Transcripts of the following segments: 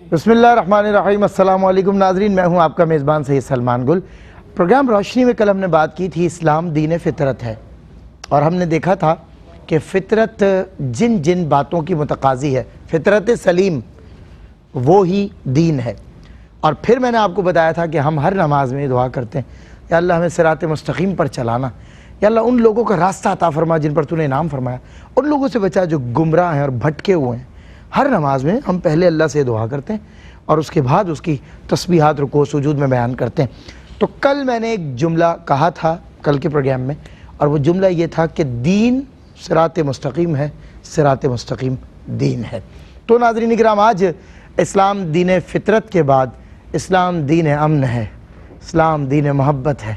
بسم اللہ الرحمن الرحیم۔ السلام علیکم ناظرین، میں ہوں آپ کا میزبان سید سلمان گل۔ پروگرام روشنی میں کل ہم نے بات کی تھی اسلام دین فطرت ہے، اور ہم نے دیکھا تھا کہ فطرت جن جن باتوں کی متقاضی ہے، فطرت سلیم وہ ہی دین ہے۔ اور پھر میں نے آپ کو بتایا تھا کہ ہم ہر نماز میں دعا کرتے ہیں، یا اللہ ہمیں صراط مستقیم پر چلانا، یا اللہ ان لوگوں کا راستہ عطا فرما جن پر تو نے انعام فرمایا، ان لوگوں سے بچا جو گمراہ ہیں اور بھٹکے ہوئے ہیں۔ ہر نماز میں ہم پہلے اللہ سے دعا کرتے ہیں اور اس کے بعد اس کی تسبیحات رکوع سجود میں بیان کرتے ہیں۔ تو کل میں نے ایک جملہ کہا تھا کل کے پروگرام میں، اور وہ جملہ یہ تھا کہ دین صراط مستقیم ہے، صراط مستقیم دین ہے۔ تو ناظرین اکرام، آج اسلام دین فطرت کے بعد اسلام دین امن ہے، اسلام دین محبت ہے۔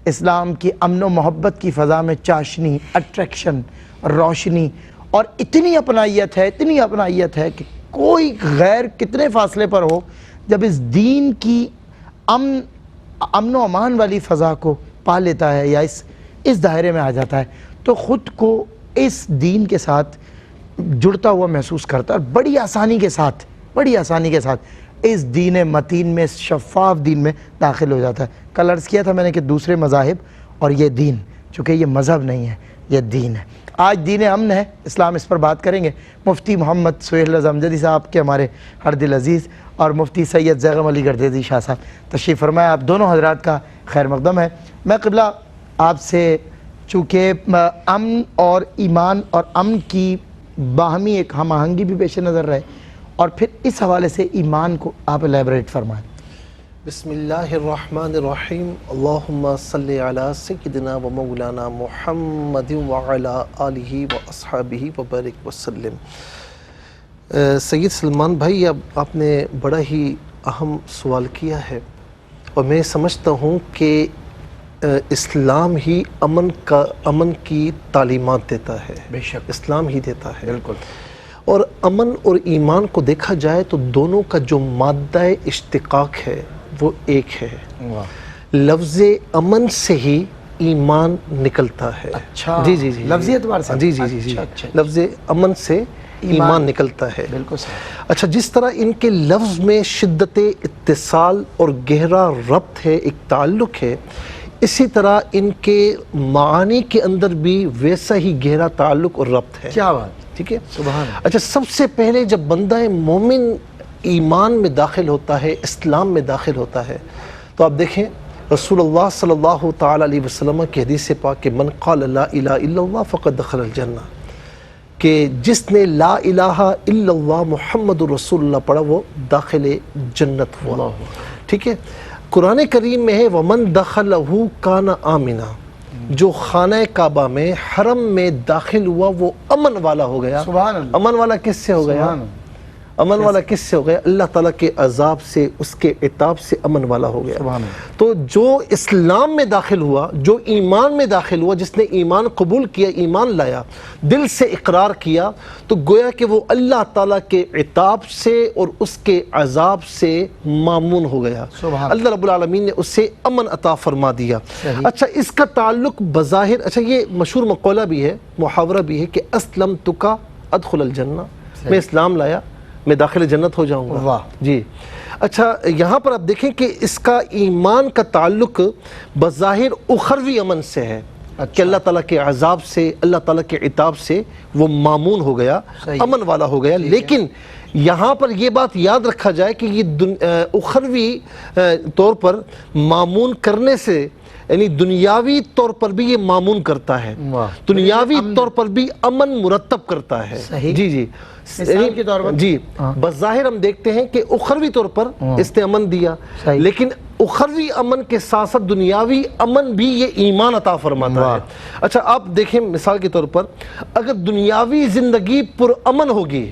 اسلام کی امن و محبت کی فضا میں چاشنی، اٹریکشن، روشنی اور اتنی اپنائیت ہے کہ کوئی غیر کتنے فاصلے پر ہو، جب اس دین کی امن و امان والی فضا کو پا لیتا ہے یا اس دائرے میں آ جاتا ہے، تو خود کو اس دین کے ساتھ جڑتا ہوا محسوس کرتا ہے، اور بڑی آسانی کے ساتھ اس دین متین میں، اس شفاف دین میں داخل ہو جاتا ہے۔ کل عرض کیا تھا میں نے کہ دوسرے مذاہب اور یہ دین، چونکہ یہ مذہب نہیں ہے، یہ دین ہے۔ آج دین امن ہے اسلام، اس پر بات کریں گے۔ مفتی محمد سہیل رضا امجدی صاحب کے ہمارے ہر دل عزیز، اور مفتی سید زیغم علی گردیزی شاہ صاحب تشریف فرمائے۔ آپ دونوں حضرات کا خیر مقدم ہے۔ میں قبلہ آپ سے، چونکہ امن اور ایمان اور امن کی باہمی ایک ہم آہنگی بھی پیش نظر رہے، اور پھر اس حوالے سے ایمان کو آپ الیبریٹ فرمائیں۔ بسم اللہ الرحمن الرحیم، اللہم صلی علی سیدنا و مولانا محمد وعلی آلہ و اصحابہ وبارک وسلم۔ سید سلمان بھائی، اب آپ نے بڑا ہی اہم سوال کیا ہے، اور میں سمجھتا ہوں کہ اسلام ہی امن کی تعلیمات دیتا ہے۔ بے شک اسلام ہی دیتا ہے، بالکل۔ اور امن اور ایمان کو دیکھا جائے تو دونوں کا جو مادہ اشتقاق ہے وہ ایک ہے۔ لفظ امن سے ہی ایمان نکلتا ہے۔ اچھا، جی لفظی اعتبار سے؟ جی اچھا۔ لفظ امن سے ایمان نکلتا ہے، بالکل صحیح۔ اچھا، جس طرح ان کے لفظ میں شدت اتصال اور گہرا ربط ہے، ایک تعلق ہے، اسی طرح ان کے معانی کے اندر بھی ویسا ہی گہرا تعلق اور ربط ہے۔ کیا بات، ٹھیک ہے، سبحان اللہ۔ اچھا، سب سے پہلے جب بندہ مومن ایمان میں داخل ہوتا ہے، اسلام میں داخل ہوتا ہے، تو آپ دیکھیں رسول اللہ صلی اللہ تعالی علیہ وسلم کی حدیث پاک کہ من قال لا الہ الا اللہ فقد دخل الجنہ، کہ جس نے لا الہ الا اللہ محمد رسول اللہ پڑھا وہ داخل جنت ہوا۔ ٹھیک ہے، قرآن کریم میں ہے ومن دخلہ کان آمنا، جو خانہ کعبہ میں حرم میں داخل ہوا وہ امن والا ہو گیا۔ سبحان اللہ۔ امن والا کس سے ہو گیا؟ امن والا کس سے ہو گیا؟ اللہ تعالیٰ کے عذاب سے، اس کے عتاب سے امن والا ہو گیا۔ سبحان اللہ۔ تو جو اسلام میں داخل ہوا، جو ایمان میں داخل ہوا، جس نے ایمان قبول کیا، ایمان لایا، دل سے اقرار کیا، تو گویا کہ وہ اللہ تعالیٰ کے عتاب سے اور اس کے عذاب سے مامون ہو گیا۔ سبحان اللہ رب العالمین نے اسے امن عطا فرما دیا۔ صحیح۔ اچھا، اس کا تعلق بظاہر، اچھا یہ مشہور مقولہ بھی ہے، محاورہ بھی ہے کہ اسلمتک ادخل الجنہ، میں اسلام لایا میں داخل جنت ہو جاؤں گا۔ واہ۔ جی، اچھا، یہاں پر آپ دیکھیں کہ اس کا ایمان کا تعلق بظاہر اخروی امن سے ہے، کہ اللہ تعالیٰ کے عذاب سے، اللہ تعالیٰ کے عتاب سے وہ مامون ہو گیا، امن والا ہو گیا۔ لیکن یہاں پر یہ بات یاد رکھا جائے کہ یہ اخروی طور پر مامون کرنے سے، یعنی دنیاوی طور پر بھی یہ مامون کرتا ہے، دنیاوی طور پر بھی امن مرتب کرتا ہے۔ جی، مثال کے طور پر، جی، بظاہر ہم دیکھتے ہیں کہ اخروی طور پر اس نے امن دیا، لیکن اخروی امن کے ساتھ ساتھ دنیاوی امن بھی یہ ایمان عطا فرماتا ہے۔ اچھا، آپ دیکھیں مثال کے طور پر، اگر دنیاوی زندگی پرامن ہوگی،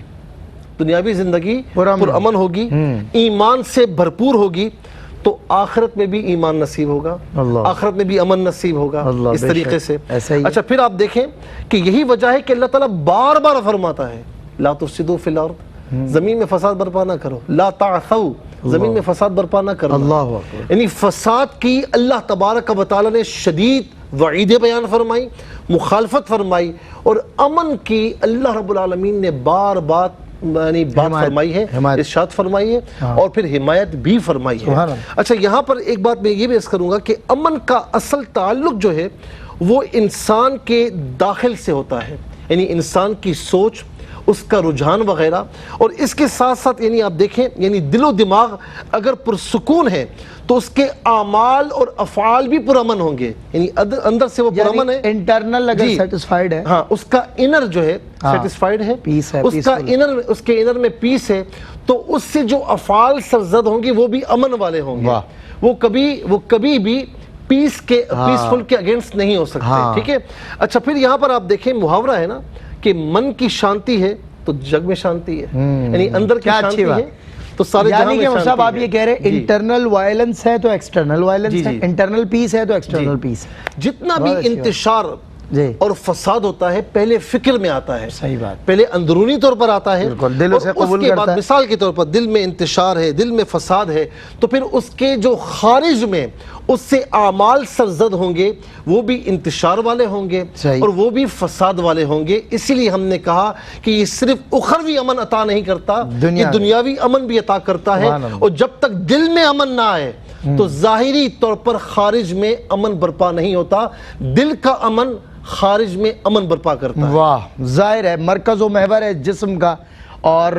دنیاوی زندگی پرامن ہوگی، ایمان سے بھرپور ہوگی، تو آخرت میں بھی ایمان نصیب ہوگا، آخرت میں بھی امن نصیب ہوگا، اس طریقے سے۔ اچھا، پھر آپ دیکھیں کہ یہی وجہ ہے کہ اللہ تعالیٰ بار بار فرماتا ہے لا تفسدوا فی الارض، زمین میں فساد برپا نہ کرو، لا تعثوا، زمین میں فساد برپا نہ کرو۔ اللہ اکبر۔ یعنی فساد کی اللہ تبارک و تعالیٰ نے شدید وعید بیان فرمائی، مخالفت فرمائی، اور امن کی اللہ رب العالمین نے بار بار یعنی بات فرمائی ہے، ارشاد فرمائی ہے اور پھر حمایت بھی فرمائی ہے۔ اچھا یہاں پر ایک بات میں یہ بھی عرض کروں گا کہ امن کا اصل تعلق جو ہے وہ انسان کے داخل سے ہوتا ہے، یعنی انسان کی سوچ، اس کا رجحان وغیرہ، اور اس کے ساتھ ساتھ یعنی آپ دیکھیں یعنی دل و دماغ اگر پرسکون ہے تو اس کے اعمال اور افعال بھی پرامن ہوں گے، یعنی اندر سے وہ پرامن ہے، انٹرنل اگر سیٹسفائیڈ ہے، ہاں اس کا انر جو ہے سیٹسفائیڈ ہے، پیس ہے، اس کا انر، اس کے انر میں پیس ہے، تو اس سے جو افعال سرزد ہوں گے وہ بھی امن والے ہوں گے، وہ کبھی بھی پیسفل کے اگینسٹ نہیں ہو سکتے، ٹھیک ہے۔ اچھا پھر یہاں پر آپ دیکھیں محاورہ ہے نا کہ من کی شانتی ہے تو جگ میں شانتی ہے، یعنی اندر کی شانتی ہے تو سارے جہاں میں شانتی ہے۔ صاحب آپ یہ کہہ رہے ہیں انٹرنل وائلنس ہے تو ایکسٹرنل وائلنس ہے، انٹرنل پیس ہے تو ایکسٹرنل پیس ہے۔ جتنا بھی انتشار اور فساد ہوتا ہے پہلے فکر میں آتا ہے، صحیح بات، پہلے اندرونی طور پر آتا ہے، دل اسے قبول کرتا ہے۔ مثال کے طور پر دل میں انتشار ہے، دل میں فساد ہے، تو پھر اس کے جو خارج میں اس سے اعمال سرزد ہوں گے وہ بھی انتشار والے ہوں گے اور وہ بھی فساد والے ہوں گے۔ اسی لیے ہم نے کہا کہ یہ صرف اخروی امن عطا نہیں کرتا، یہ دنیاوی امن بھی عطا کرتا ہے، اور جب تک دل میں امن نہ آئے تو ظاہری طور پر خارج میں امن برپا نہیں ہوتا، دل کا امن خارج میں امن برپا کرتا ہے۔ واہ، ظاہر ہے مرکز و محور ہے جسم کا، اور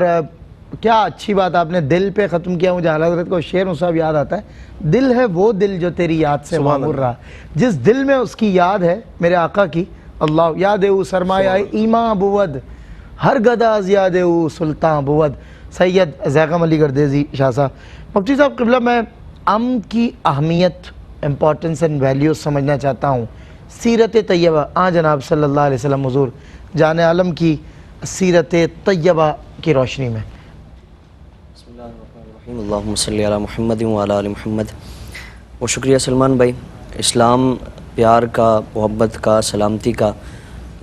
کیا اچھی بات آپ نے دل پہ ختم کیا۔ مجھے اعلیٰ حضرت کو شعر مصعب یاد آتا ہے، دل ہے وہ دل جو تیری یاد سے معمور رہا، جس دل میں اس کی یاد ہے میرے آقا کی، اللہ یاد او سرمایہ ایمان بود، ہر گدا از یاد او سلطان بود۔ سید زیغم علی گردیزی شاہ صاحب۔ مفتی صاحب قبلہ، میں امن کی اہمیت، امپورٹنس اینڈ ویلیوز سمجھنا چاہتا ہوں سیرت طیبہ، جناب صلی اللہ علیہ وسلم حضور جان عالم کی سیرت طیبہ کی روشنی میں۔ بسم اللہ الرحمن الرحیم، اللہم صلی علی محمد وعلی آل محمد۔ و شکریہ سلمان بھائی، اسلام پیار کا، محبت کا، سلامتی کا،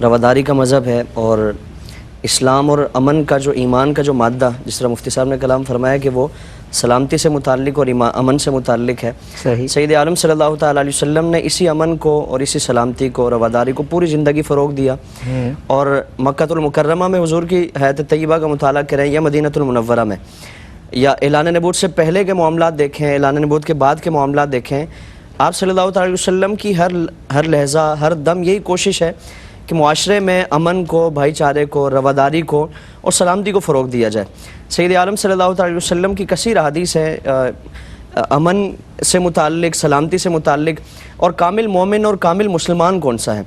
رواداری کا مذہب ہے، اور اسلام اور امن کا جو ایمان کا جو مادہ، جس طرح مفتی صاحب نے کلام فرمایا کہ وہ سلامتی سے متعلق اور امن سے متعلق ہے، سید عالم صلی اللہ تعالیٰ علیہ وسلم نے اسی امن کو اور اسی سلامتی کو، رواداری کو پوری زندگی فروغ دیا، اور مکہ المکرمہ میں حضور کی حیات طیبہ کا مطالعہ کریں یا مدینہ المنورہ میں، یا اعلان نبوت سے پہلے کے معاملات دیکھیں، اعلان نبوت کے بعد کے معاملات دیکھیں، آپ صلی اللہ تعالیٰ علیہ وسلم کی ہر لحظہ، ہر دم یہی کوشش ہے کہ معاشرے میں امن کو، بھائی چارے کو، رواداری کو اور سلامتی کو فروغ دیا جائے۔ سید عالم صلی اللہ تعالیٰ علیہ وسلم کی کثیر احادیث ہے امن سے متعلق، سلامتی سے متعلق، اور کامل مومن اور کامل مسلمان کون سا ہے،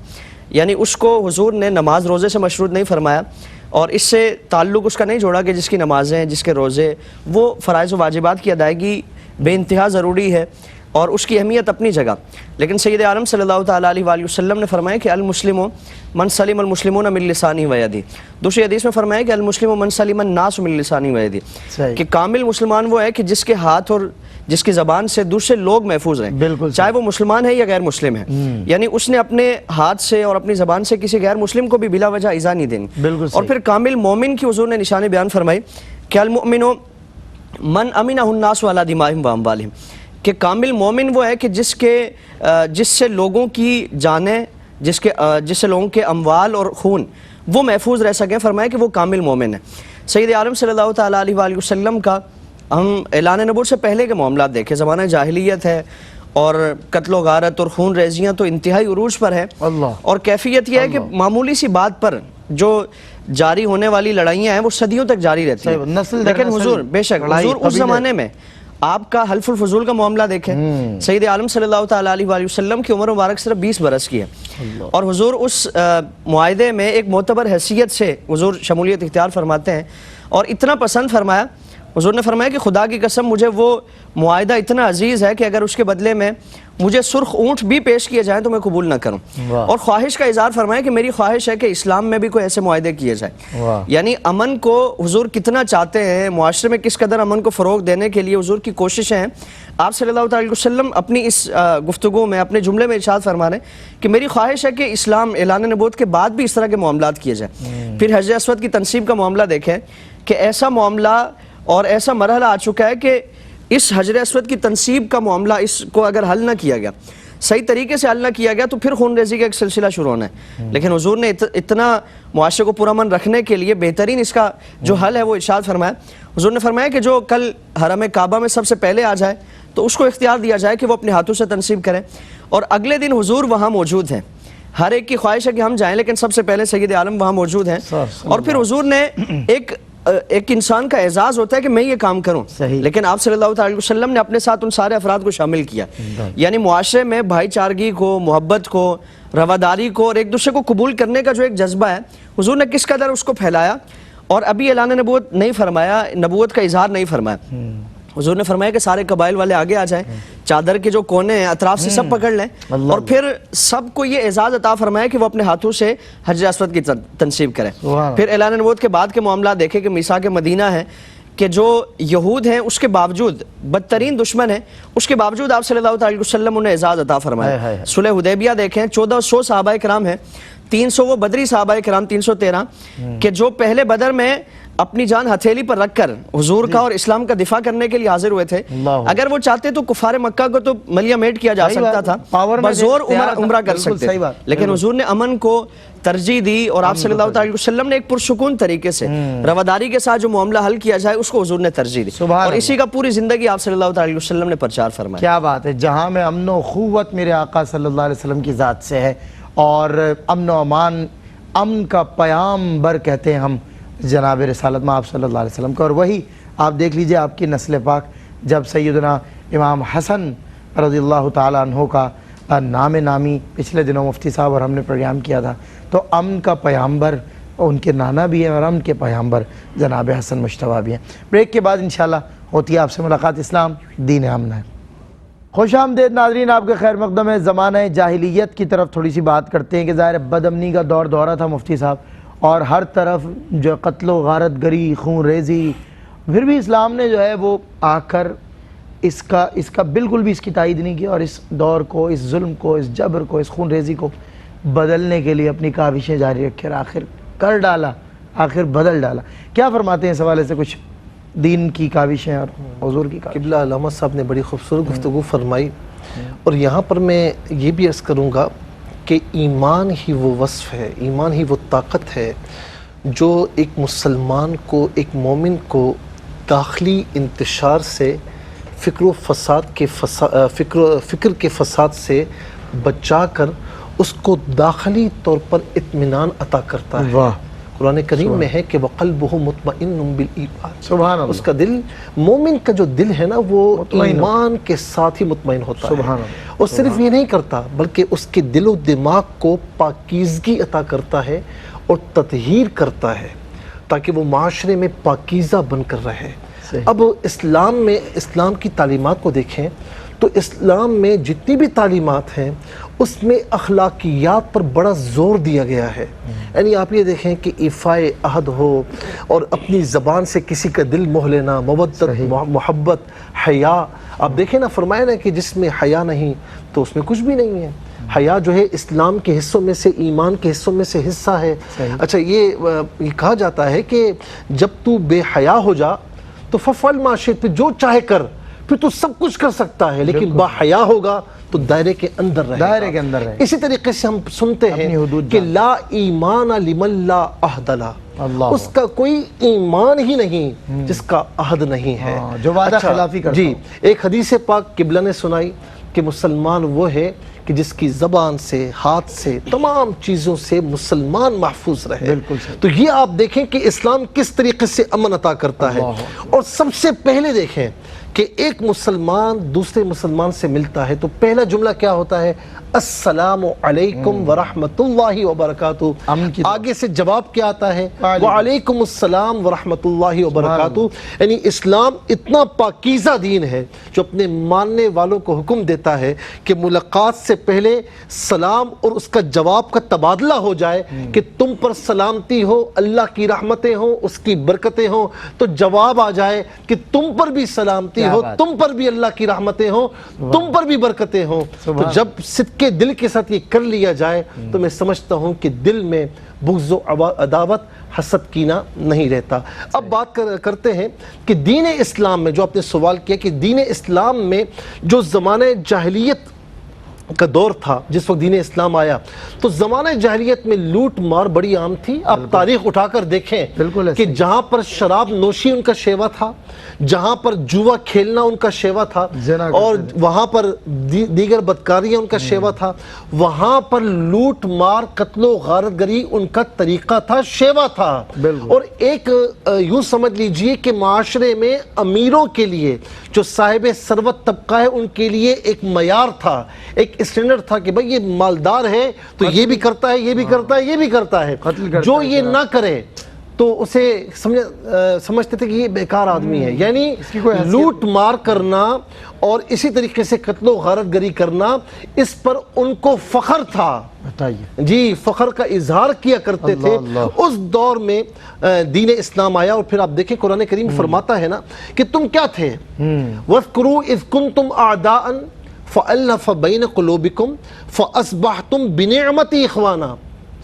یعنی اس کو حضور نے نماز روزے سے مشروط نہیں فرمایا، اور اس سے تعلق اس کا نہیں جوڑا کہ جس کی نمازیں، جس کے روزے، وہ فرائض و واجبات کی ادائیگی بے انتہا ضروری ہے اور اس کی اہمیت اپنی جگہ، لیکن سید عالم صلی اللہ تعالیٰ علیہ وآلہ وسلم نے فرمایا کہ المسلم من سلم المسلمون من لسانہ و یدہ۔ دوسری حدیث میں فرمایا کہ المسلم من سلم الناس من لسانہ و یدہ، کہ کامل مسلمان وہ ہے کہ جس کے ہاتھ اور جس کی زبان سے دوسرے لوگ محفوظ ہیں، چاہے وہ مسلمان ہے یا غیر مسلم ہے، یعنی اس نے اپنے ہاتھ سے اور اپنی زبان سے کسی غیر مسلم کو بھی بلا وجہ ایذا نہیں دینی۔ اور پھر کامل مومن کی حضور نے نشانی بیان فرمائی کہ المؤمن من امنہ الناس علی دمائہم و اموالہم، کہ کامل مومن وہ ہے کہ جس سے لوگوں کی جانیں، جس سے لوگوں کے اموال اور خون وہ محفوظ رہ سکیں، فرمایا کہ وہ کامل مومن ہے۔ سید عالم صلی اللہ تعالیٰ علیہ وآلہ وسلم کا ہم اعلان نبوت سے پہلے کے معاملات دیکھیں، زمانہ جاہلیت ہے اور قتل و غارت اور خون ریزیاں تو انتہائی عروج پر ہے، اور کیفیت یہ ہے کہ معمولی سی بات پر جو جاری ہونے والی لڑائیاں ہیں وہ صدیوں تک جاری رہتی ہیں، لیکن حضور بے شک حضور اس زمانے میں آپ کا حلف الفضول کا معاملہ دیکھیں، سید عالم صلی اللہ تعالیٰ علیہ وآلہ وسلم کی عمر مبارک صرف 20 برس کی ہے، اور حضور اس معاہدے میں ایک معتبر حیثیت سے حضور شمولیت اختیار فرماتے ہیں، اور اتنا پسند فرمایا، حضور نے فرمایا کہ خدا کی قسم مجھے وہ معاہدہ اتنا عزیز ہے کہ اگر اس کے بدلے میں مجھے سرخ اونٹ بھی پیش کیے جائیں تو میں قبول نہ کروں، اور خواہش کا اظہار فرمایا کہ میری خواہش ہے کہ اسلام میں بھی کوئی ایسے معاہدے کیے جائیں۔ یعنی امن کو حضور کتنا چاہتے ہیں، معاشرے میں کس قدر امن کو فروغ دینے کے لیے حضور کی کوششیں ہیں۔ آپ صلی اللہ تعالیٰ علیہ وسلم اپنی اس گفتگو میں، اپنے جملے میں ارشاد فرما رہے ہیں کہ میری خواہش ہے کہ اسلام اعلان نبوت کے بعد بھی اس طرح کے معاملات کیے جائیں۔ پھر حجر اسود کی تنصیب کا معاملہ دیکھیں کہ ایسا معاملہ اور ایسا مرحلہ آ چکا ہے کہ اس حجر اسود کی تنصیب کا معاملہ، اس کو اگر حل نہ کیا گیا، صحیح طریقے سے حل نہ کیا گیا تو پھر خون ریزی کا ایک سلسلہ شروع ہونا ہے. لیکن حضور نے اتنا معاشرے کو پرامن رکھنے کے لیے بہترین اس کا جو حل ہے وہ ارشاد فرمایا. حضور نے فرمایا کہ جو کل حرم کعبہ میں سب سے پہلے آ جائے تو اس کو اختیار دیا جائے کہ وہ اپنے ہاتھوں سے تنصیب کرے. اور اگلے دن حضور وہاں موجود ہیں. ہر ایک کی خواہش ہے کہ ہم جائیں لیکن سب سے پہلے سید عالم وہاں موجود ہیں. اور پھر حضور نے ایک انسان کا اعزاز ہوتا ہے کہ میں یہ کام کروں, لیکن آپ صلی اللہ علیہ وسلم نے اپنے ساتھ ان سارے افراد کو شامل کیا. یعنی معاشرے میں بھائی چارگی کو, محبت کو, رواداری کو اور ایک دوسرے کو قبول کرنے کا جو ایک جذبہ ہے حضور نے کس قدر اس کو پھیلایا. اور ابھی اعلان نبوت نہیں فرمایا, نبوت کا اظہار نہیں فرمایا. حضور نے فرمایا کہ سارے قبائل والے آگے آ جائیں, چادر کے جو کونے ہیں اطراف سے سب پکڑ لیں, اور پھر سب کو یہ اعزاز عطا فرمایا کہ وہ اپنے ہاتھوں سے حجر اسود کی تنصیب کریں. پھر اعلان نبوت کے بعد کے معاملات دیکھیں کہ میثاق مدینہ ہے کہ جو یہود ہیں اس کے باوجود بدترین دشمن ہیں, اس کے باوجود آپ صلی اللہ علیہ وسلم انہیں اعزاز عطا فرمایا. صلح حدیبیہ دیکھیں 1400 صحابہ کرام ہیں, 300 وہ بدری صحابہ کرام 313 کہ جو پہلے بدر میں اپنی جان ہتھیلی پر رکھ کر حضور کا اور اسلام کا دفاع کرنے کے لیے حاضر ہوئے تھے. اگر وہ چاہتے تو کفار مکہ کو تو ملیا میٹ کیا جا سکتا تھا, بزور عمرہ کر سکتے, لیکن حضور نے امن کو ترجیح دی اور آپ صلی اللہ علیہ وسلم نے ایک پرسکون طریقے سے رواداری کے ساتھ جو معاملہ حل کیا جائے اس کو حضور نے ترجیح دی, اور اسی کا پوری زندگی آپ صلی اللہ علیہ وسلم نے پرچار فرمایا. کیا بات ہے. جہاں میں امن و اخوت میرے آقا صلی اللہ علیہ وسلم کی ذات سے ہے, اور امن و امان, امن کا پیام بر کہتے ہیں ہم جناب رسالت میں آپ صلی اللہ علیہ وسلم کا. اور وہی آپ دیکھ لیجئے آپ کی نسل پاک, جب سیدنا امام حسن رضی اللہ تعالیٰ عنہ کا نام نامی پچھلے دنوں مفتی صاحب اور ہم نے پروگرام کیا تھا, تو امن کا پیامبر ان کے نانا بھی ہیں اور امن کے پیامبر جناب حسن مجتبیٰ بھی ہیں. بریک کے بعد انشاءاللہ ہوتی ہے آپ سے ملاقات. اسلام دین امن ہے. خوش آمدید ناظرین, آپ کے خیر مقدم ہے. زمانہ جاہلیت کی طرف تھوڑی سی بات کرتے ہیں کہ ظاہر بد امنی کا دورہ تھا مفتی صاحب, اور ہر طرف جو قتل و غارت گری, خون ریزی, پھر بھی اسلام نے جو ہے وہ آ کر اس کا بالکل بھی اس کی تائید نہیں کی, اور اس دور کو, اس ظلم کو, اس جبر کو, اس خون ریزی کو بدلنے کے لیے اپنی کاوشیں جاری رکھے اور آخر کر ڈالا, آخر بدل ڈالا. کیا فرماتے ہیں اس حوالے سے کچھ دین کی کاوشیں اور حضور کی کاوشیں؟ قبلہ علامہ صاحب نے بڑی خوبصورت گفتگو فرمائی, اور یہاں پر میں یہ بھی عرض کروں گا کہ ایمان ہی وہ وصف ہے, ایمان ہی وہ طاقت ہے جو ایک مسلمان کو, ایک مومن کو داخلی انتشار سے, فکر کے فساد سے بچا کر اس کو داخلی طور پر اطمینان عطا کرتا ہے. قرآن کریم میں ہے کہ وَقَلْبُهُ مُطْمَئِنٌ بِالْإِيمَانِ, سبحان اللہ, اس کا دل, مومن کا جو دل ہے نا وہ ایمان کے ساتھ ہی مطمئن ہوتا ہے. اور صرف یہ نہیں کرتا بلکہ اس کے دل و دماغ کو پاکیزگی عطا کرتا ہے اور تطہیر کرتا ہے تاکہ وہ معاشرے میں پاکیزہ بن کر رہے. اب اسلام میں, اسلام کی تعلیمات کو دیکھیں تو اسلام میں جتنی بھی تعلیمات ہیں اس میں اخلاقیات پر بڑا زور دیا گیا ہے. یعنی آپ یہ دیکھیں کہ ایفائے عہد ہو, اور اپنی زبان سے کسی کا دل موہ لینا, مودت, محبت, حیا. آپ دیکھیں نا, فرمایا نا کہ جس میں حیا نہیں تو اس میں کچھ بھی نہیں ہے. حیا جو ہے اسلام کے حصوں میں سے, ایمان کے حصوں میں سے حصہ ہے. اچھا, یہ کہا جاتا ہے کہ جب تو بے حیا ہو جا تو ففعل ما شئت, جو چاہے کر, پھر تو سب کچھ کر سکتا ہے, لیکن با حیا ہوگا تو دائرے کے اندر رہے, دائرے کے اندر رہے. اسی طریقے سے ہم سنتے ہیں کہ لا ایمان لمن لا عہد لہ, اس کا کوئی ایمان ہی نہیں جس کا عہد نہیں ہے, جو وعدہ خلافی کرتا. جی, ایک حدیث پاک قبلہ نے سنائی کہ مسلمان وہ ہے کہ جس کی زبان سے, ہاتھ سے, تمام چیزوں سے مسلمان محفوظ رہے. تو یہ آپ دیکھیں کہ اسلام کس طریقے سے امن عطا کرتا ہے. اور سب سے پہلے دیکھیں کہ ایک مسلمان دوسرے مسلمان سے ملتا ہے تو پہلا جملہ کیا ہوتا ہے؟ السلام علیکم ورحمۃ اللہ وبرکاتہ. آگے سے جواب کیا آتا ہے؟ وعلیکم السلام ورحمۃ اللہ وبرکاتہ. یعنی اسلام اتنا پاکیزہ دین ہے جو اپنے ماننے والوں کو حکم دیتا ہے کہ ملاقات سے پہلے سلام اور اس کا جواب کا تبادلہ ہو جائے کہ تم پر سلامتی ہو, اللہ کی رحمتیں ہوں, اس کی برکتیں ہوں, تو جواب آ جائے کہ تم پر بھی سلامتی ہو, تم پر بھی اللہ کی رحمتیں ہوں, تم پر بھی برکتیں ہوں. تو جب صدق کے دل کے ساتھ یہ کر لیا جائے تو میں سمجھتا ہوں کہ دل میں بغض و عداوت, حسد, کینہ نہیں رہتا. اب بات کرتے ہیں کہ دین اسلام میں, جو آپ نے سوال کیا کہ دین اسلام میں جو زمانہ جاہلیت کا دور تھا جس وقت دین اسلام آیا تو زمانہ جاہلیت میں لوٹ مار بڑی عام تھی. آپ تاریخ اٹھا کر دیکھیں کہ جہاں پر شراب نوشی ان کا شیوا تھا, جہاں پر جوا کھیلنا ان کا شیوا تھا, اور وہاں پر دیگر بدکاریاں ان کا شیوا تھا, وہاں پر لوٹ مار قتل و غارت گری ان کا طریقہ تھا, شیوا تھا. اور ایک یوں سمجھ لیجئے کہ معاشرے میں امیروں کے لیے جو صاحب ثروت طبقہ ہے ان کے لیے ایک معیار تھا, ایک اسٹینڈرڈ تھا کہ بھئی یہ مالدار ہے تو یہ بھی کرتا ہے, یہ بھی کرتا ہے, یہ بھی کرتا ہے. جو یہ نہ کرے تو اسے سمجھتے تھے کہ یہ بیکار آدمی ہے. یعنی لوٹ مار کرنا اور اسی طریقے سے قتل و غارت گری کرنا اس پر ان کو فخر تھا. جی فخر کا اظہار کیا کرتے تھے. اس دور میں دین اسلام آیا اور پھر آپ دیکھیں قرآن کریم فرماتا ہے نا کہ تم کیا تھے, وَاذْكُرُوا اِذْ كُنْتُمْ أَعْدَاءً فَأَلَّفَ بَيْنَ قُلُوبِكُمْ فَأَصْبَحْتُمْ بِنِعْمَتِي إِخْوَانًا.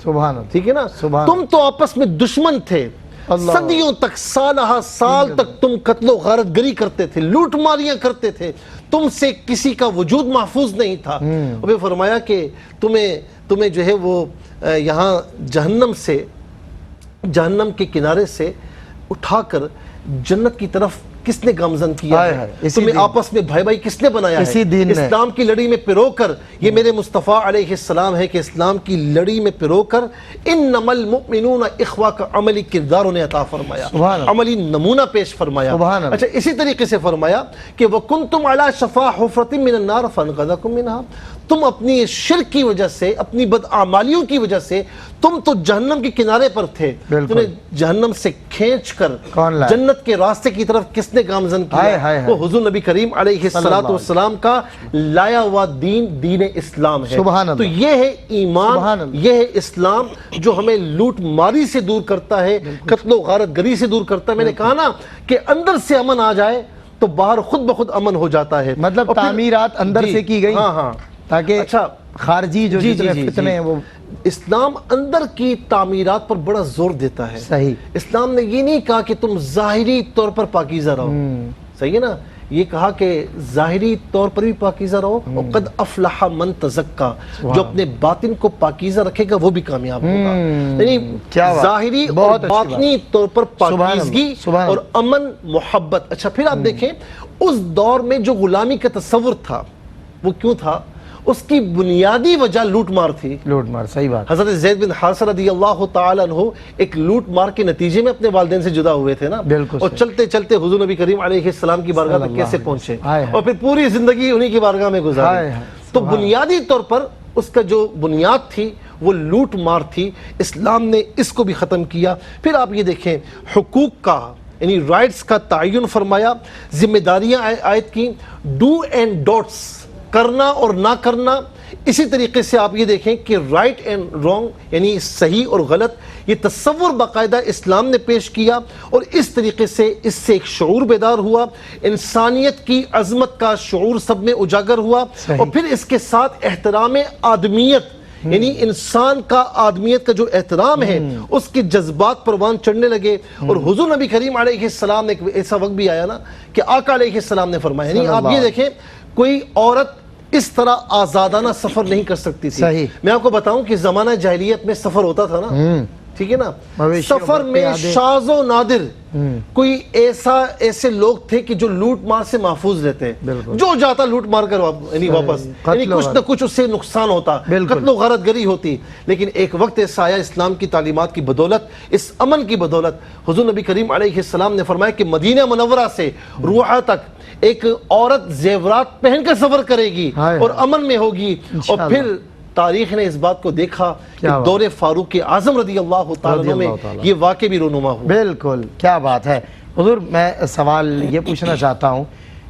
سبحان اللہ, ٹھیک ہے نا, تم تو آپس میں دشمن تھے, صدیوں تک, سالہ سال تک تم قتل و غارت گری کرتے تھے, لوٹ ماریاں کرتے تھے, تم سے کسی کا وجود محفوظ نہیں تھا. اور پھر فرمایا کہ تمہیں جو ہے وہ یہاں جہنم کے کنارے سے اٹھا کر جنت کی طرف کس نے گامزن کیا ہے, تمہیں آپس میں بھائی بھائی کس نے بنایا ہے, اسلام کی لڑی میں پرو کر. یہ میرے مصطفیٰ علیہ السلام ہے کہ اسلام کی لڑی میں پرو کر انما المؤمنون اخوہ کا عملی کردار انہیں عطا فرمایا, عملی نمونہ پیش فرمایا. اچھا اسی طریقے سے فرمایا کہ وَكُنْتُمْ عَلَى شَفَا حُفْرَةٍ مِّنَ النَّارِ فَانْقَذَكُم مِّنْهَا. تم اپنی شرک کی وجہ سے, اپنی بدعمالیوں کی وجہ سے تم تو جہنم کے کنارے پر تھے, تمہیں جہنم سے کھینچ کر جنت کے راستے کی طرف کس نے گامزن کیا؟ وہ حضور نبی کریم علیہ السلام کا لایا ہوا دین اسلام ہے. تو یہ ہے ایمان, یہ ہے اسلام جو ہمیں لوٹ ماری سے دور کرتا ہے, قتل و غارت گری سے دور کرتا ہے. میں نے کہا نا کہ اندر سے امن آ جائے تو باہر خود بخود امن ہو جاتا ہے. مطلب تعمیرات اندر سے کی گئی تاکہ خارجی جو فتنے ہیں وہ. اسلام اندر کی تعمیرات پر بڑا زور دیتا ہے. صحیح, اسلام نے یہ نہیں کہا کہ تم ظاہری طور پر پاکیزہ رہو, صحیح ہے نا, یہ کہا کہ ظاہری طور پر بھی پاکیزہ رہو. وَقَدْ أَفْلَحَ مَنْ تَزَكَّى, جو اپنے باطن کو پاکیزہ رکھے گا وہ بھی کامیاب ہوگا. یعنی ظاہری اور باطنی طور پر پاکیزگی اور امن محبت. اچھا پھر آپ دیکھیں اس دور میں جو غلامی کا تصور تھا وہ کیوں تھا, اس کی بنیادی وجہ لوٹ مار تھی. لوٹ مار, صحیح بات. حضرت زید بن حارثہ رضی اللہ تعالیٰ عنہ ایک لوٹ مار کے نتیجے میں اپنے والدین سے جدا ہوئے تھے نا, اور چلتے چلتے حضور نبی کریم علیہ السلام کی بارگاہ تک کیسے پہنچے, اور پھر پوری زندگی انہی کی بارگاہ میں گزاری. تو بنیادی طور پر اس کا جو بنیاد تھی وہ لوٹ مار تھی. اسلام نے اس کو بھی ختم کیا. پھر آپ یہ دیکھیں حقوق کا یعنی رائٹس کا تعین فرمایا, ذمہ داریاں عائد کی, ڈو اینڈ ڈونٹس کرنا اور نہ کرنا. اسی طریقے سے آپ یہ دیکھیں کہ رائٹ اینڈ رانگ یعنی صحیح اور غلط, یہ تصور باقاعدہ اسلام نے پیش کیا, اور اس طریقے سے اس سے ایک شعور بیدار ہوا, انسانیت کی عظمت کا شعور سب میں اجاگر ہوا. اور پھر اس کے ساتھ احترام آدمیت یعنی انسان کا آدمیت کا جو احترام ہے اس کے جذبات پروان چڑھنے لگے. اور حضور نبی کریم علیہ السلام نے ایک ایسا وقت بھی آیا نا کہ آقا علیہ السلام نے فرمایا, یعنی آپ یہ دیکھیں کوئی عورت اس طرح آزادانہ سفر نہیں کر سکتی تھی. میں آپ کو بتاؤں کہ زمانہ جاہلیت میں سفر ہوتا تھا نا, ٹھیک ہے نا, سفر میں شاذ و نادر کوئی ایسے لوگ تھے کہ جو لوٹ مار سے محفوظ رہتے, جو جاتا لوٹ مار کر یعنی واپس, یعنی کچھ نہ کچھ اس سے نقصان ہوتا, قتل و غارت گری ہوتی. لیکن ایک وقت ایسا آیا اسلام کی تعلیمات کی بدولت, اس امن کی بدولت, حضور نبی کریم علیہ السلام نے فرمایا کہ مدینہ منورہ سے روحہ تک ایک عورت زیورات پہن کر سفر کرے گی اور امن میں ہوگی. اور پھر تاریخ نے اس بات کو دیکھا کہ دور فاروق اعظم رضی اللہ تعالیٰ میں یہ واقع بھی رونما ہوا. بالکل, کیا بات ہے. حضور میں سوال یہ پوچھنا چاہتا ہوں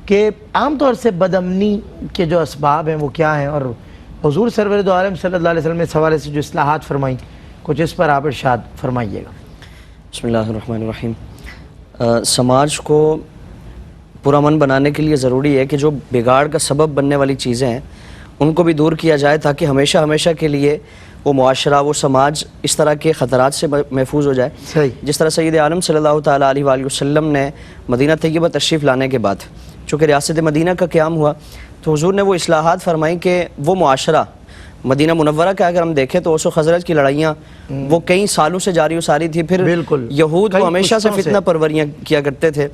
کہ عام طور سے بدامنی کے جو اسباب ہیں وہ کیا ہیں, اور حضور سرور دو عالم صلی اللہ علیہ وسلم نے اس حوالے سے جو اصلاحات فرمائیں کچھ اس پر آپ ارشاد فرمائیے گا. بسم اللہ الرحمن الرحیم. سماج کو پرامن بنانے کے لیے ضروری ہے کہ جو بگاڑ کا سبب بننے والی چیزیں ہیں ان کو بھی دور کیا جائے, تاکہ ہمیشہ کے لیے وہ معاشرہ, وہ سماج اس طرح کے خطرات سے محفوظ ہو جائے. جس طرح سید عالم صلی اللہ تعالیٰ علیہ وآلہ وسلم نے مدینہ طیبہ تشریف لانے کے بعد چونکہ ریاست مدینہ کا قیام ہوا تو حضور نے وہ اصلاحات فرمائی کہ وہ معاشرہ مدینہ منورہ کا اگر ہم دیکھیں تو اوس و خزرج کی لڑائیاں وہ کئی سالوں سے جاری و ساری تھی. پھر بالکل یہود وہ ہمیشہ سے فتنہ پروریاں کیا کرتے تھے,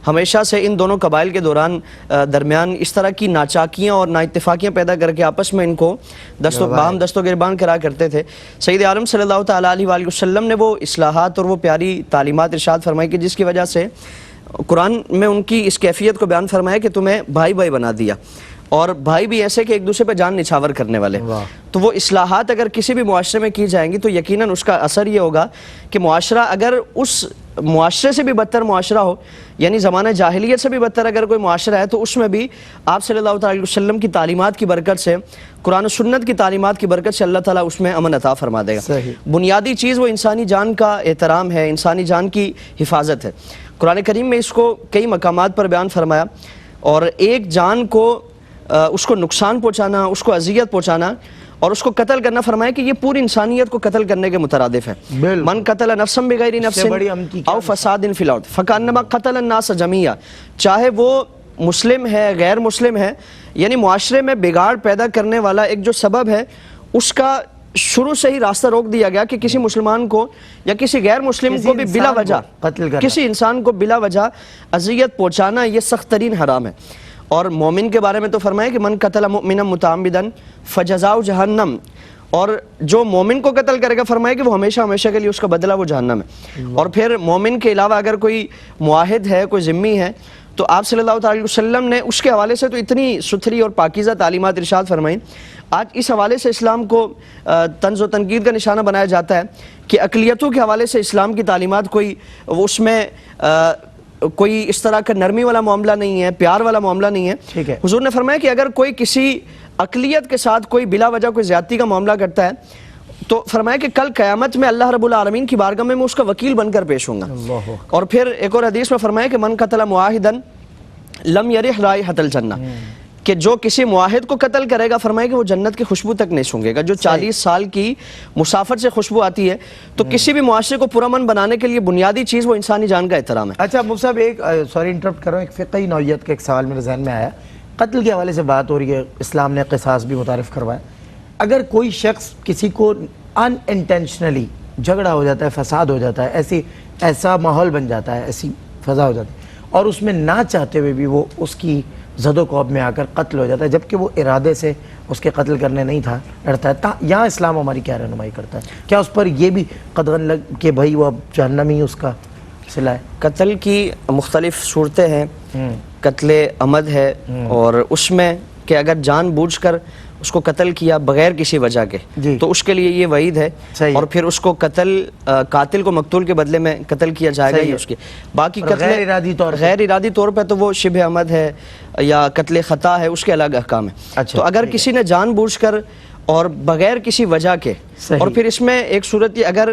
ہمیشہ سے ان دونوں قبائل کے درمیان اس طرح کی ناچاکیاں اور نااتفاقیاں پیدا کر کے آپس میں ان کو باہم دست و گریبان کرا کرتے تھے. سید عالم صلی اللہ تعالیٰ علیہ وآلہ وسلم نے وہ اصلاحات اور وہ پیاری تعلیمات ارشاد فرمائی کہ جس کی وجہ سے قرآن میں ان کی اس کیفیت کو بیان فرمایا کہ تمہیں بھائی بھائی بنا دیا, اور بھائی بھی ایسے کہ ایک دوسرے پہ جان نچھاور کرنے والے. تو وہ اصلاحات اگر کسی بھی معاشرے میں کی جائیں گی تو یقیناً اس کا اثر یہ ہوگا کہ معاشرہ اگر اس معاشرے سے بھی بدتر معاشرہ ہو, یعنی زمانہ جاہلیت سے بھی بدتر اگر کوئی معاشرہ ہے, تو اس میں بھی آپ صلی اللہ علیہ وسلم کی تعلیمات کی برکت سے, قرآن و سنت کی تعلیمات کی برکت سے اللہ تعالیٰ اس میں امن عطا فرما دے گا. بنیادی چیز وہ انسانی جان کا احترام ہے, انسانی جان کی حفاظت ہے. قرآن کریم میں اس کو کئی مقامات پر بیان فرمایا, اور ایک جان کو اس کو نقصان پہنچانا, اس کو اذیت پہنچانا اور اس کو قتل کرنا فرمایا کہ یہ پوری انسانیت کو قتل کرنے کے مترادف ہے. من قتل نفسا بغیر نفس او فساد فی الارض فکانما قتل الناس جمیعا, چاہے وہ مسلم ہے غیر مسلم ہے, یعنی معاشرے میں بگاڑ پیدا کرنے والا ایک جو سبب ہے اس کا شروع سے ہی راستہ روک دیا گیا کہ کسی مسلمان کو یا کسی غیر مسلم کو بھی بلا وجہ کسی انسان کو بلا وجہ اذیت پہنچانا یہ سخت ترین حرام ہے. اور مومن کے بارے میں تو فرمایا کہ من قتل مؤمنا متعمدا فجزاؤ جہنم, اور جو مومن کو قتل کرے گا فرمایا کہ وہ ہمیشہ ہمیشہ کے لیے اس کا بدلہ وہ جہنم ہے. اور پھر مومن کے علاوہ اگر کوئی معاہد ہے, کوئی ذمی ہے, تو آپ صلی اللہ علیہ وسلم نے اس کے حوالے سے تو اتنی ستھری اور پاکیزہ تعلیمات ارشاد فرمائیں. آج اس حوالے سے اسلام کو طنز و تنقید کا نشانہ بنایا جاتا ہے کہ اقلیتوں کے حوالے سے اسلام کی تعلیمات کوئی اس میں کوئی اس طرح کا نرمی والا معاملہ نہیں ہے, پیار والا معاملہ نہیں ہے. حضور نے فرمایا کہ اگر کوئی کسی اقلیت کے ساتھ کوئی بلا وجہ کوئی زیادتی کا معاملہ کرتا ہے تو فرمایا کہ کل قیامت میں اللہ رب العالمین کی بارگاہ میں اس کا وکیل بن کر پیش ہوں گا. اور پھر ایک اور حدیث میں فرمایا کہ من قتل معاہدا لم یرح رائحۃ الجنہ, کہ جو کسی معاہد کو قتل کرے گا فرمایا کہ وہ جنت کی خوشبو تک نہیں سونگے گا. جو 40 سال کی مسافت سے خوشبو آتی ہے, تو کسی بھی معاشرے کو پرامن بنانے کے لیے بنیادی چیز وہ انسانی جان کا احترام ہے. اچھا مفتی صاحب, ایک سوری انٹرپٹ کر رہا ہوں, ایک فقہی نوعیت کا ایک سوال میرے ذہن میں آیا. قتل کے حوالے سے بات ہو رہی ہے, اسلام نے قصاص بھی متعارف کروایا. اگر کوئی شخص کسی کو ان انٹینشنلی جھگڑا ہو جاتا ہے, فساد ہو جاتا ہے, ایسا ماحول بن جاتا ہے, ایسی فضا ہو جاتی ہے, اور اس میں نہ چاہتے ہوئے بھی وہ اس کی زد و کوب میں آ کر قتل ہو جاتا ہے, جبکہ وہ ارادے سے اس کے قتل کرنے نہیں تھا ڈرتا ہے, یہاں اسلام ہماری کیا رہنمائی کرتا ہے؟ کیا اس پر یہ بھی قدغن لگ کہ بھائی وہ اب جہنمی اس کا صلہ ہے؟ قتل کی مختلف صورتیں ہیں. قتل عمد ہے, اور اس میں کہ اگر جان بوجھ کر اس کو قتل کیا بغیر کسی وجہ کے تو اس کے لیے یہ وعید ہے. اور پھر اس کو قاتل کو مقتول کے بدلے میں قتل کیا جائے گا. یہ اس کے باقی قتل غیر ارادی طور پہ تو وہ شبہ عمد ہے یا قتل خطا ہے, اس کے الگ احکام ہے. تو اگر کسی نے جان بوجھ کر اور بغیر کسی وجہ کے, اور پھر اس میں ایک صورت یہ اگر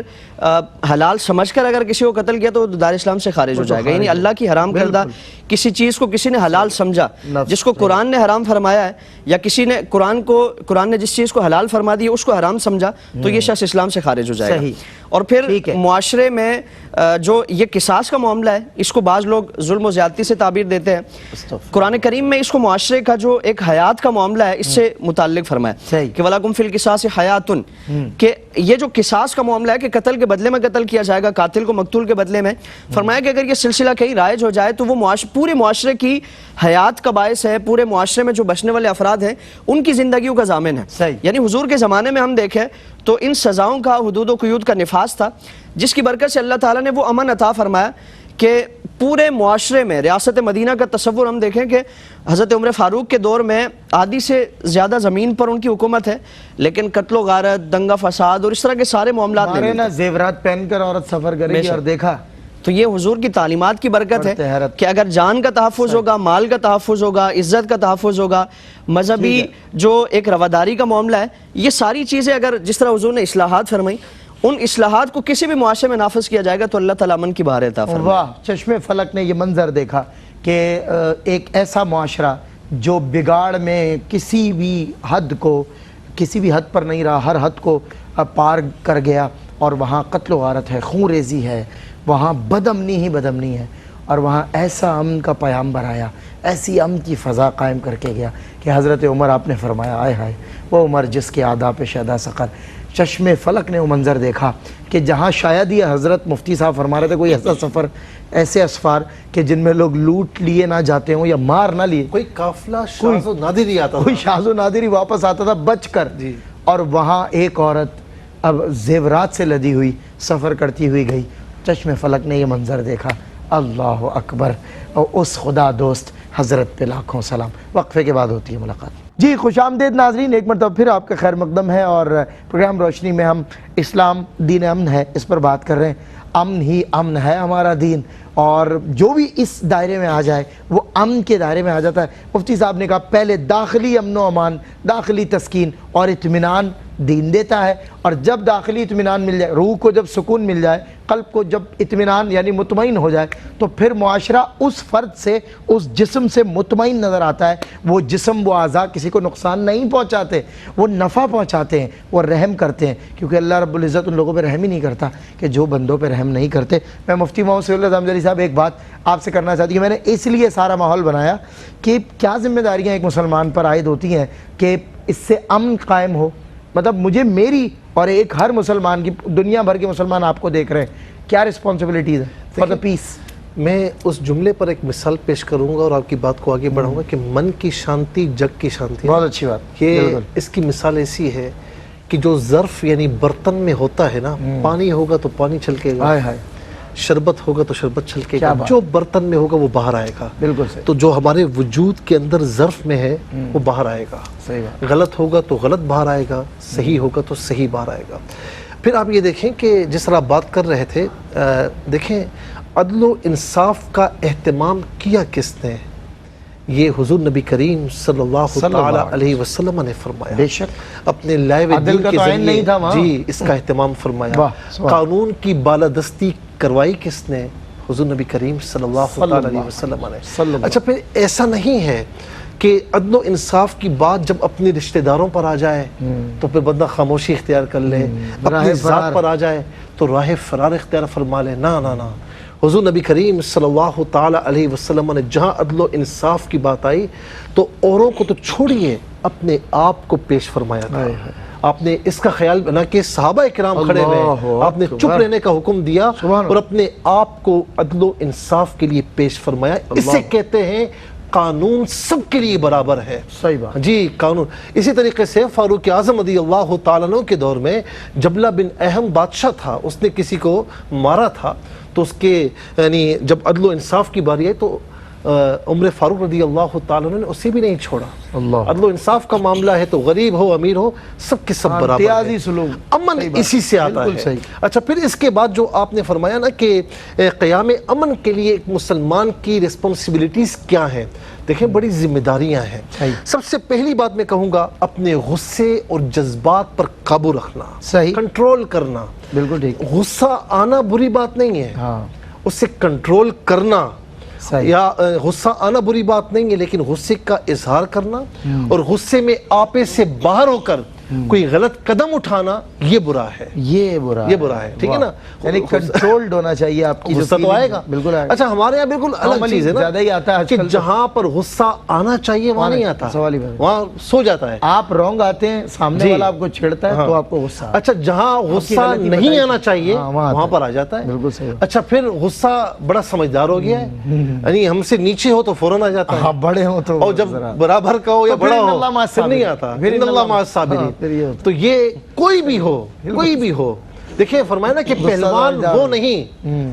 حلال سمجھ کر اگر کسی کو قتل کیا تو دار اسلام سے خارج ہو جائے گا. یعنی اللہ کی حرام کردہ کسی چیز کو کسی نے حلال سمجھا, جس کو قرآن نے حرام فرمایا ہے, یا کسی نے قرآن نے جس چیز کو حلال فرما دی اس کو حرام سمجھا, تو یہ شخص اسلام سے خارج ہو جائے گا. اور پھر معاشرے میں جو یہ قصاص کا معاملہ ہے, اس کو بعض لوگ ظلم و زیادتی سے تعبیر دیتے ہیں. قرآن کریم میں اس کو معاشرے کا جو ایک حیات کا معاملہ ہے اس سے متعلق فرمایا کہ وَلَكُمْ فِي الْقِصَاصِ حَيَاتٌ, کہ یہ جو قصاص کا معاملہ ہے کہ قتل کے بدلے میں قتل کیا جائے گا, قاتل کو مقتول کے بدلے میں, فرمایا کہ اگر یہ سلسلہ کہیں رائج ہو جائے تو وہ پورے معاشرے کی حیات کا باعث ہے, پورے معاشرے میں جو بچنے والے افراد ہیں ان کی زندگیوں کا ضامن ہے. یعنی حضور کے زمانے میں ہم دیکھیں تو ان سزاؤں کا حدود و قیود کا نفاذ تھا, جس کی برکت سے اللہ تعالیٰ نے وہ امن عطا فرمایا کہ پورے معاشرے میں ریاست مدینہ کا تصور ہم دیکھیں کہ حضرت عمر فاروق کے دور میں آدھی سے زیادہ زمین پر ان کی حکومت ہے, لیکن قتل و غارت, دنگا فساد اور اس طرح کے سارے معاملات نا زیورات پہن کر عورت سفر کرے گی اور دیکھا. تو یہ حضور کی تعلیمات کی برکت ہے کہ اگر جان کا تحفظ ہوگا, مال کا تحفظ ہوگا, عزت کا تحفظ ہوگا, مذہبی جو ایک رواداری کا معاملہ ہے, یہ ساری چیزیں اگر جس طرح حضور نے اصلاحات فرمائی ان اصلاحات کو کسی بھی معاشرے میں نافذ کیا جائے گا تو اللہ تعالیٰ امن کی بہار عطا فرمائے. واہ, چشم فلک نے یہ منظر دیکھا کہ ایک ایسا معاشرہ جو بگاڑ میں کسی بھی حد پر نہیں رہا, ہر حد کو پار کر گیا, اور وہاں قتل و غارت ہے, خون ریزی ہے, وہاں بدامنی ہی بدامنی ہے, اور وہاں ایسا امن کا پیام آیا، ایسی امن کی فضا قائم کر کے گیا کہ حضرت عمر آپ نے فرمایا آئے ہائے وہ عمر جس کے آداب شیدا سقر، چشم فلک نے وہ منظر دیکھا کہ جہاں شاید یہ حضرت مفتی صاحب فرما رہے تھے کوئی ایسا سفر، ایسے اسفار کہ جن میں لوگ لوٹ لیے نہ جاتے ہوں یا مار نہ لیے، کوئی قافلہ شاذ و نادر ہی آتا تھا، کوئی شاذ و نادر ہی واپس آتا تھا بچ کر، اور وہاں ایک عورت اب زیورات سے لدی ہوئی سفر کرتی ہوئی گئی، چشم فلک نے یہ منظر دیکھا، اللہ اکبر، اور اس خدا دوست حضرت پہ لاکھوں سلام۔ وقفے کے بعد ہوتی ہے ملاقات۔ جی خوش آمدید ناظرین، ایک مرتبہ پھر آپ کا خیر مقدم ہے، اور پروگرام روشنی میں ہم اسلام دین امن ہے اس پر بات کر رہے ہیں۔ امن ہی امن ہے ہمارا دین، اور جو بھی اس دائرے میں آ جائے وہ امن کے دائرے میں آ جاتا ہے۔ مفتی صاحب نے کہا پہلے داخلی امن و امان، داخلی تسکین اور اطمینان دین دیتا ہے، اور جب داخلی اطمینان مل جائے، روح کو جب سکون مل جائے، قلب کو جب اطمینان یعنی مطمئن ہو جائے، تو پھر معاشرہ اس فرد سے، اس جسم سے مطمئن نظر آتا ہے۔ وہ جسم، وہ اعضاء کسی کو نقصان نہیں پہنچاتے، وہ نفع پہنچاتے ہیں، وہ رحم کرتے ہیں، کیونکہ اللہ رب العزت ان لوگوں پہ رحم ہی نہیں کرتا کہ جو بندوں پہ رحم نہیں کرتے۔ میں مفتی محمد صلی اللہ علیہ صاحب ایک بات آپ سے کرنا چاہتی ہوں، میں نے اس لیے سارا ماحول بنایا کہ کیا ذمہ داریاں ایک مسلمان پر عائد ہوتی ہیں کہ اس سے امن قائم ہو، مطلب مجھے، میری اور ایک ہر مسلمان کی، دنیا بھر کے مسلمان آپ کو دیکھ رہے ہیں، کیا رسپانسبلٹیز ہے فار دا پیس؟ میں اس جملے پر ایک مثال پیش کروں گا اور آپ کی بات کو آگے بڑھاؤں گا کہ من کی شانتی جگ کی شانتی۔ بہت اچھی بات، یہ اس کی مثال ایسی ہے کہ جو ظرف یعنی برتن میں ہوتا ہے نا، پانی ہوگا تو پانی چھلکے گا، شربت ہوگا تو شربت چھلکے گا، جو برتن میں ہوگا وہ باہر آئے گا۔ بالکل صحیح۔ تو جو ہمارے وجود کے اندر ظرف میں ہے وہ باہر آئے گا، صحیح بات۔ غلط ہوگا تو غلط باہر آئے گا، صحیح ہوگا تو صحیح باہر آئے گا۔ پھر آپ یہ دیکھیں کہ جس طرح بات کر رہے تھے، دیکھیں عدل و انصاف کا اہتمام کیا کس نے؟ یہ حضور نبی کریم صلی اللہ تعالی علیہ وسلم نے فرمایا، بے شک اپنے لائے عدل کا کے تو عین نہیں تھا ذریعے وہاں، جی اس کا اہتمام فرمایا۔ قانون کی بالادستی کروائی کس نے؟ حضور نبی کریم صلی اللہ تعالی علیہ وسلم نے۔ اچھا پھر ایسا نہیں ہے کہ عدل و انصاف کی بات جب اپنے رشتہ داروں پر آ جائے تو پھر بندہ خاموشی اختیار کر لے، اپنی ذات پر آ جائے تو راہ فرار اختیار فرما لے، نہ نہ نہ۔ حضور نبی کریم صلی اللہ تعالی علیہ وسلم نے جہاں عدل و انصاف کی بات آئی تو اوروں کو تو چھوڑیے، اپنے آپ کو پیش فرمایا تھا۔ آپ نے اس کا خیال بنا کہ صحابہ کرام کھڑے ہوئے، آپ نے چپ رہنے کا حکم دیا اور اپنے آپ کو عدل و انصاف کے لیے پیش فرمایا۔ اسے کہتے ہیں قانون سب کے لیے برابر ہے۔ صحیح بات جی قانون۔ اسی طریقے سے فاروق اعظم رضی اللہ تعالیٰ عنہ کے دور میں جبلہ بن اہم بادشاہ تھا، اس نے کسی کو مارا تھا، تو اس کے یعنی جب عدل و انصاف کی باری آئی تو عمر فاروق رضی اللہ تعالیٰ عنہ نے اسے بھی نہیں چھوڑا۔ عدل و انصاف کا معاملہ ہے تو غریب ہو امیر ہو سب کے سب برابر ہے۔ امن اسی سے آتا ہے۔ اچھا پھر اس کے بعد جو آپ نے فرمایا نا کہ قیام امن کے لیے ایک مسلمان کی ریسپانسبلٹیز کیا ہیں، دیکھیں بڑی ذمہ داریاں ہیں۔ سب سے پہلی بات میں کہوں گا اپنے غصے اور جذبات پر قابو رکھنا، کنٹرول کرنا۔ بالکل ٹھیک۔ غصہ آنا بری بات نہیں ہے، اسے کنٹرول کرنا، یا غصہ آنا بری بات نہیں ہے لیکن غصے کا اظہار کرنا اور غصے میں آپے سے باہر ہو کر کوئی غلط قدم اٹھانا یہ برا ہے، یہ برا ہے، ٹھیک ہے نا؟ یعنی کنٹرولڈ ہونا چاہیے آپ کی، غصہ تو آئے گا بالکل۔ اچھا ہمارے یہاں بالکل الگ چیز ہے نا، زیادہ ہی آتا ہے کہ جہاں پر غصہ آنا چاہیے وہاں نہیں آتا، وہاں سو جاتا ہے۔ آپ رونگ آتے ہیں، سامنے والا آپ کو چھیڑتا ہے تو آپ کو غصہ۔ اچھا جہاں غصہ نہیں آنا چاہیے وہاں پر آ جاتا ہے، بالکل صحیح۔ اچھا پھر غصہ بڑا سمجھدار ہو گیا ہے، یعنی ہم سے نیچے ہو تو فوراً آ جاتا ہے، بڑے ہو تو، اور جب برابر کا ہو یا بڑا ہو پھر نہیں آتا، ان اللہ مع الصابرین۔ تو یہ کوئی بھی ہو دیکھیں فرمایا نا کہ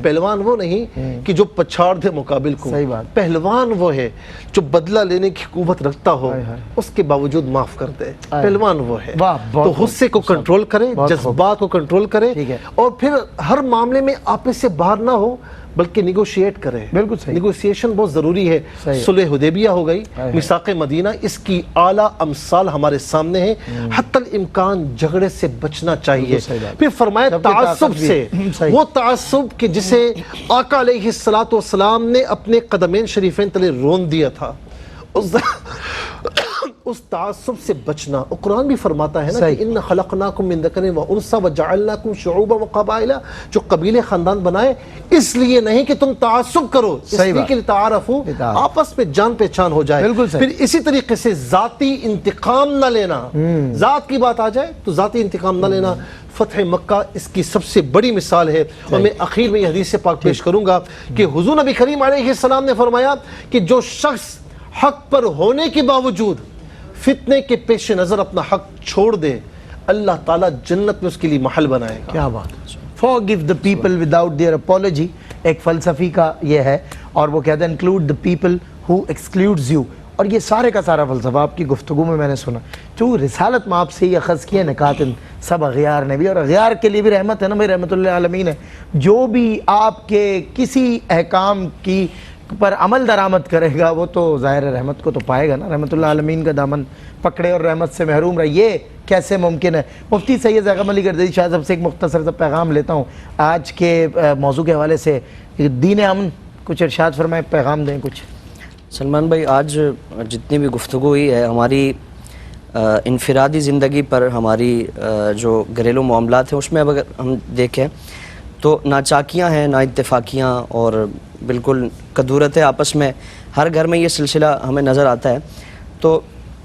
پہلوان وہ نہیں کہ جو پچھاڑ دے مقابل کو، پہلوان وہ ہے جو بدلہ لینے کی قوت رکھتا ہو اس کے باوجود معاف کر دے، پہلوان وہ ہے۔ تو غصے کو کنٹرول کرے، جذبات کو کنٹرول کرے، اور پھر ہر معاملے میں آپے سے باہر نہ ہو بلکہ نیگوشیٹ کرے۔ بالکل صحیح، نیگوشیشن بہت ضروری ہے۔ صلح حدیبیہ ہو گئی، میثاق مدینہ، اس کی اعلیٰ امثال ہمارے سامنے ہیں۔ حتی الامکان جھگڑے سے بچنا چاہیے۔ پھر فرمایا تعصب سے، وہ تعصب کہ جسے آقا علیہ السلام نے اپنے قدمین شریفین تلے رون دیا تھا، اس تعصب سے بچنا. اور قرآن بھی فرماتا ہے نا کہ ان خلقناکم من ذکر و انثی وجعلناکم شعوبا وقبائل, جو قبیلے خاندان بنائے اس لیے نہیں کہ تم تعصب کرو, اس لیے کہ تعارفو, آپس میں جان پہچان ہو جائے. پھر اسی طریقے سے ذاتی انتقام نہ لینا, ذات کی بات آ جائے تو ذاتی انتقام نہ لینا. فتح مکہ اس کی سب سے بڑی مثال ہے. اور میں اخیر میں یہ حدیث پاک پیش کروں گا کہ حضور نبی کریم علیہ السلام نے فرمایا کہ جو شخص حق پر ہونے کے باوجود فتنے کے پیش نظر اپنا حق چھوڑ دے, اللہ تعالیٰ جنت میں اس کے لیے محل بنائے گا. کیا بات ہے. Forgive the people without their apology ایک فلسفی کا یہ ہے, اور وہ کہتے ہیں include the people who excludes you. اور یہ سارے کا سارا فلسفہ آپ کی گفتگو میں نے سنا. جو رسالت میں آپ سے یہ اخذ کیا نکاتن سب اغیار نے بھی, اور اغیار کے لیے بھی رحمت ہے نا بھائی, رحمت اللہ عالمین ہے. جو بھی آپ کے کسی احکام کی پر عمل درآمد کرے گا وہ تو ظاہر رحمت کو تو پائے گا نا. رحمت اللہ عالمین کا دامن پکڑے اور رحمت سے محروم رہے, یہ کیسے ممکن ہے. مفتی سید اعظم علی گردیزی شاہ صاحب سے ایک مختصر سا پیغام لیتا ہوں آج کے موضوع کے حوالے سے. دین امن کچھ ارشاد فرمائیں, پیغام دیں کچھ. سلمان بھائی, آج جتنی بھی گفتگو ہوئی ہے ہماری انفرادی زندگی پر, ہماری جو گھریلو معاملات ہیں اس میں اب اگر ہم دیکھیں تو ناچاکیاں ہیں, نا اتفاقیاں اور بالکل کدورت ہے آپس میں. ہر گھر میں یہ سلسلہ ہمیں نظر آتا ہے. تو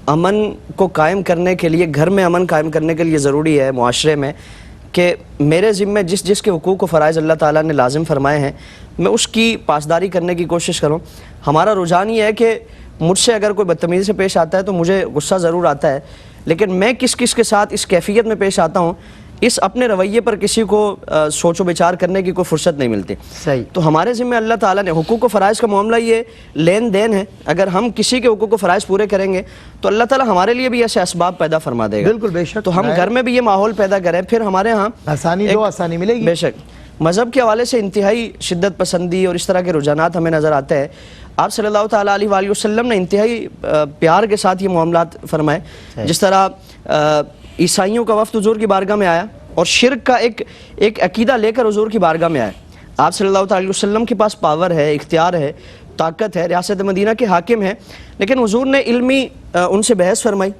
امن کو قائم کرنے کے لیے, گھر میں امن قائم کرنے کے لیے ضروری ہے معاشرے میں کہ میرے ذمے جس کے حقوق و فرائض اللہ تعالیٰ نے لازم فرمائے ہیں میں اس کی پاسداری کرنے کی کوشش کروں. ہمارا رجحان یہ ہے کہ مجھ سے اگر کوئی بدتمیزی سے پیش آتا ہے تو مجھے غصہ ضرور آتا ہے, لیکن میں کس کے ساتھ اس کیفیت میں پیش آتا ہوں, اس اپنے رویے پر کسی کو سوچ و بچار کرنے کی کوئی فرصت نہیں ملتی. صحیح. تو ہمارے ذمہ اللہ تعالیٰ نے حقوق و فرائض کا معاملہ یہ لین دین ہے. اگر ہم کسی کے حقوق و فرائض پورے کریں گے تو اللہ تعالیٰ ہمارے لیے بھی ایسے اسباب پیدا فرما دے گا. بالکل, بے شک. تو ہم گھر میں بھی یہ ماحول پیدا کریں, پھر ہمارے ہاں آسانی ملے گی. بے شک. مذہب کے حوالے سے انتہائی شدت پسندی اور اس طرح کے رجحانات ہمیں نظر آتے ہیں. آپ صلی اللہ تعالیٰ علیہ وآلہ وسلم نے انتہائی پیار کے ساتھ یہ معاملات فرمائے. جس طرح عیسائیوں کا وفد حضور کی بارگاہ میں آیا اور شرک کا ایک عقیدہ لے کر حضور کی بارگاہ میں آئے. آپ صلی اللہ تعالیٰ علیہ وسلم کے پاس پاور ہے, اختیار ہے, طاقت ہے, ریاست مدینہ کے حاکم ہیں, لیکن حضور نے علمی ان سے بحث فرمائی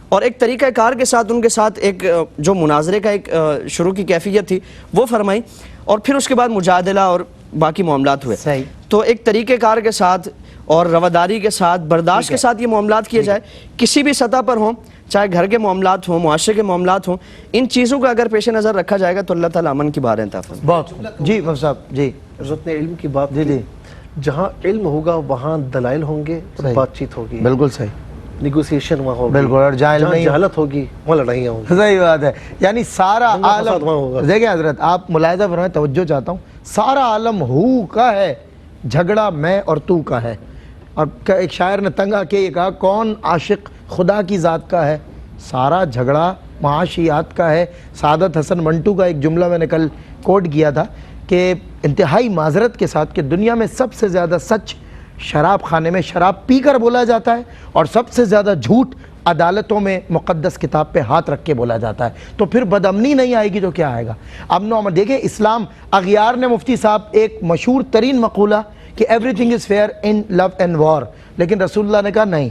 اور ایک طریقہ کار کے ساتھ ان کے ساتھ ایک جو مناظرے کا ایک شروع کی کیفیت تھی وہ فرمائی, اور پھر اس کے بعد مجادلہ اور باقی معاملات ہوئے. صحیح. تو ایک طریقہ کار کے ساتھ اور رواداری کے ساتھ, برداشت کے ساتھ یہ معاملات کیے جائے, کسی بھی سطح پر ہوں, چاہے گھر کے معاملات ہوں, معاشرے کے معاملات ہوں, ان چیزوں کا اگر پیش نظر رکھا جائے گا تو اللہ تعالیٰ امن کی باریں عطا فرمائے. بہت جی مفتی صاحب. جی حضرت نے علم کی بات کی, جہاں علم ہوگا وہاں دلائل ہوں گے, بات چیت ہوگی. بالکل صحیح. نیگوسیشن وہاں ہوگی. بالکل. اور جہاں جہالت ہوگی وہاں لڑائیاں ہوں گی. صحیح بات ہے. یعنی سارا عالم, دیکھیں حضرت آپ ملاحظہ فرمائیں, توجہ چاہتا ہوں, سارا عالم ہو کا ہے, جھگڑا میں اور تو کا ہے. اور ایک شاعر نے تنگ آ کے یہ کہا, کون عاشق خدا کی ذات کا ہے, سارا جھگڑا معاشیات کا ہے. سعادت حسن منٹو کا ایک جملہ میں نے کل کوٹ کیا تھا کہ انتہائی معذرت کے ساتھ کہ دنیا میں سب سے زیادہ سچ شراب خانے میں شراب پی کر بولا جاتا ہے, اور سب سے زیادہ جھوٹ عدالتوں میں مقدس کتاب پہ ہاتھ رکھ کے بولا جاتا ہے. تو پھر بدامنی نہیں آئے گی تو کیا آئے گا؟ امن و امن. دیکھیں اسلام, اغیار نے مفتی صاحب ایک مشہور ترین مقولہ کہ everything is fair in love and war, لیکن رسول اللہ نے کہا نہیں,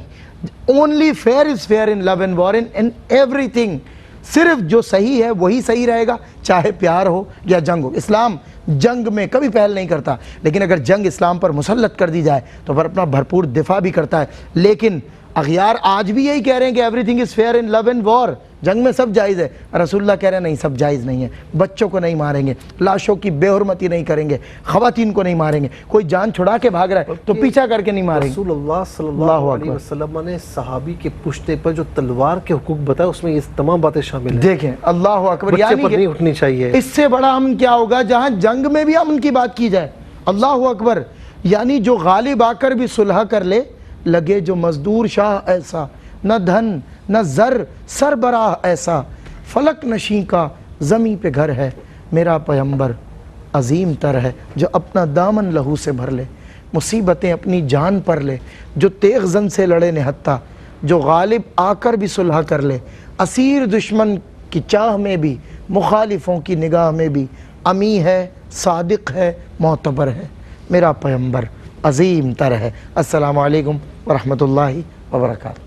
only fair is fair in love and war, in everything. صرف جو صحیح ہے وہی صحیح رہے گا, چاہے پیار ہو یا جنگ ہو. اسلام جنگ میں کبھی پہل نہیں کرتا, لیکن اگر جنگ اسلام پر مسلط کر دی جائے تو پھر اپنا بھرپور دفاع بھی کرتا ہے. لیکن اغیار آج بھی یہی کہہ رہے ہیں کہ everything is fair in love and war, جنگ میں سب جائز ہے. رسول اللہ کہہ رہے ہیں نہیں, سب جائز نہیں ہے. بچوں کو نہیں ماریں گے, لاشوں کی بے حرمتی نہیں کریں گے, خواتین کو نہیں ماریں گے, کوئی جان چھڑا کے بھاگ رہا ہے تو پیچھا کر کے نہیں ماریں گے. رسول اللہ صلی اللہ علیہ وسلم نے صحابی کے پشتے پر جو تلوار کے حقوق بتائے اس میں یہ تمام باتیں شامل ہیں. دیکھیں اللہ اکبر, یعنی پر نہیں اٹھنی چاہیے. اس سے بڑا امن کیا ہوگا جہاں جنگ میں بھی امن کی بات کی جائے. اللہ اکبر. یعنی جو غالب آ کر بھی صلح کر لے, لگے جو مزدور شاہ ایسا, نہ دھن نہ زر سربراہ ایسا, فلک نشیں کا زمیں پہ گھر ہے, میرا پیمبر عظیم تر ہے. جو اپنا دامن لہو سے بھر لے, مصیبتیں اپنی جان پر لے, جو تیغ زن سے لڑے نہتا, جو غالب آ کر بھی صلح کر لے, اسیر دشمن کی چاہ میں بھی, مخالفوں کی نگاہ میں بھی, امی ہے, صادق ہے, معتبر ہے, میرا پیمبر عظیم تر ہے. السلام علیکم ورحمۃ اللہ وبرکاتہ.